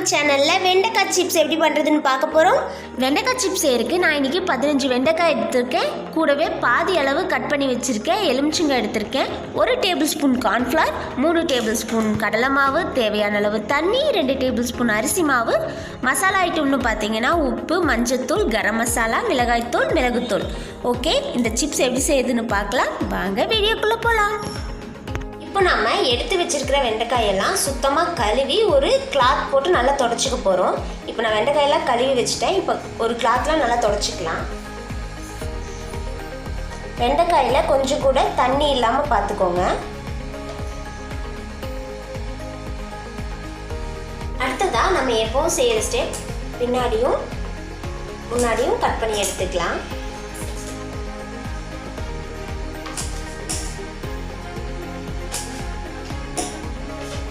சேனலில் வெண்டைக்காய் சிப்ஸ் எப்படி பண்ணுறதுன்னு பார்க்க போகிறோம். வெண்டைக்காய் சிப்ஸ் செய்யறதுக்கு நான் இன்றைக்கி 15 வெண்டைக்காய் எடுத்திருக்கேன். கூடவே பாதி அளவு கட் பண்ணி வச்சுருக்கேன். எலுமிச்சங்காய் எடுத்திருக்கேன். 1 table spoon cornflour, 3 table spoon கடலை மாவு, தேவையான அளவு தண்ணி, 2 டேபிள் ஸ்பூன் அரிசி மாவு. மசாலா ஐட்டம்னு பார்த்தீங்கன்னா உப்பு, மஞ்சத்தூள், கரம் மசாலா, மிளகாய்த்தூள், மிளகுத்தூள். ஓகே, இந்த சிப்ஸ் எப்படி செய்யுதுன்னு பார்க்கலாம். வாங்க வீடியோக்குள்ளே போகலாம். இப்போ நம்ம எடுத்து வச்சிருக்கிற வெண்டைக்காயெல்லாம் சுத்தமாக கழுவி ஒரு கிளாத் போட்டு நல்லா தொடச்சிக்க போகிறோம். இப்போ நான் வெண்டைக்காயெல்லாம் கழுவி வச்சுட்டேன். இப்போ ஒரு கிளாத்லாம் நல்லா தொடச்சிக்கலாம். வெண்டைக்காயில் கொஞ்சம் கூட தண்ணி இல்லாமல் பார்த்துக்கோங்க. அடுத்ததாக நம்ம எப்போவும் செய்கிற ஸ்டெப் பின்னாடியும் முன்னாடியும் கட் பண்ணி எடுத்துக்கலாம்.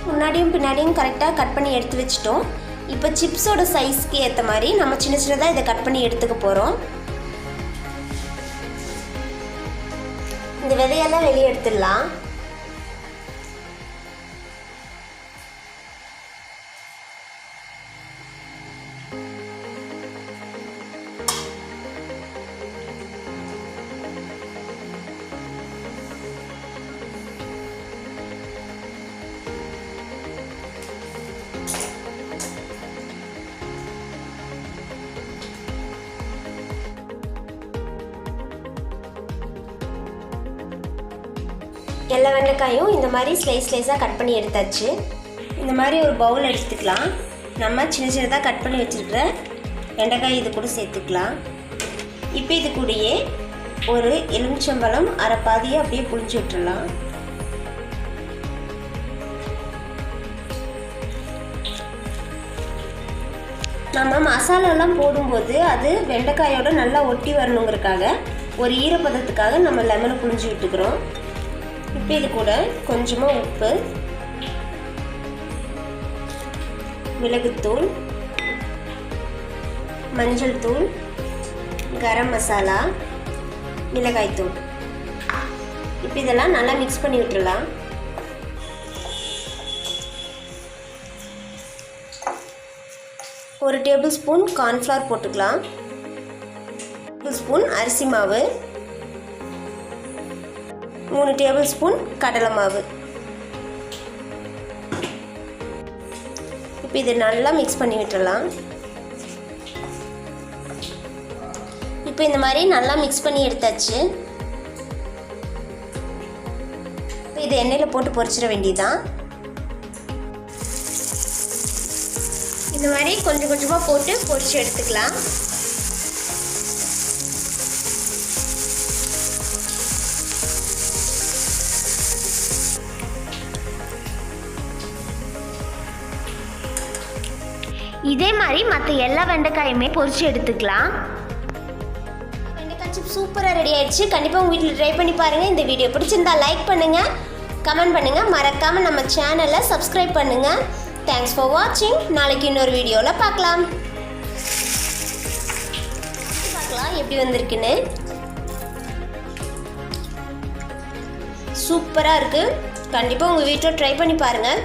முன்னாடியும் பின்னாடியும் கரெக்டாக கட் பண்ணி எடுத்து வச்சிட்டோம். இப்போ சிப்ஸோட சைஸ்க்கு ஏற்ற மாதிரி நம்ம சின்ன சின்னதாக இதை கட் பண்ணி எடுத்துக்க போகிறோம். இந்த விதையெல்லாம் வெளியே எடுத்துடலாம். எல்லா வெண்டைக்காயும் இந்த மாதிரி ஸ்லைஸாக கட் பண்ணி எடுத்தாச்சு. இந்த மாதிரி ஒரு பவுல் எடுத்துக்கலாம். நம்ம சின்ன சின்னதாக கட் பண்ணி வச்சுருக்கிற வெண்டைக்காய் இது கூட சேர்த்துக்கலாம். இப்போ இது கூடயே ஒரு எலுமிச்சம்பழம் அரை பாதியை அப்படியே புளிச்சு விட்டுடலாம். நம்ம மசாலாலாம் போடும்போது அது வெண்டைக்காயோட நல்லா ஒட்டி வரணுங்கிறதுக்காக ஒரு ஈரப்பதத்துக்காக நம்ம லெமனை புளிஞ்சு விட்டுக்கிறோம். இப்போ இது கூட கொஞ்சமாக உப்பு, மிளகுத்தூள், மஞ்சள் தூள், கரம் மசாலா, மிளகாய்த்தூள், இப்போ இதெல்லாம் நல்லா மிக்ஸ் பண்ணி விட்டுடலாம். ஒரு டேபிள் ஸ்பூன் கார்ன்ஃப்ளவர் போட்டுக்கலாம். 1 டேபிள் ஸ்பூன் அரிசி மாவு, 3 டேபிள் ஸ்பூன் கடலை மாவு. இப்போ இதை நல்லா மிக்ஸ் பண்ணி விட்டுடலாம். இப்போ இந்த மாதிரி நல்லா மிக்ஸ் பண்ணி எடுத்தாச்சு. இப்போ இதை எண்ணெயில் போட்டு பொரிச்சிட வேண்டியதுதான். இந்த மாதிரி கொஞ்சம் கொஞ்சமாக போட்டு பொரிச்சு எடுத்துக்கலாம். இதே மாதிரி மற்ற எல்லா வெண்டைக்காயுமே பொரிச்சு எடுத்துக்கலாம். வெண்டைக்காய் சிப்ஸ் சூப்பராக ரெடி ஆயிடுச்சு. கண்டிப்பாக உங்கள் வீட்டில் ட்ரை பண்ணி பாருங்கள். இந்த வீடியோ பிடிச்சிருந்தா லைக் பண்ணுங்கள், கமெண்ட் பண்ணுங்கள், மறக்காமல் நம்ம சேனலை சப்ஸ்கிரைப் பண்ணுங்கள். தேங்க்ஸ் ஃபார் வாட்சிங். நாளைக்கு இன்னொரு வீடியோவில் பார்க்கலாம் எப்படி வந்திருக்குன்னு. சூப்பராக இருக்குது. கண்டிப்பாக உங்கள் வீட்டில் ட்ரை பண்ணி பாருங்கள்.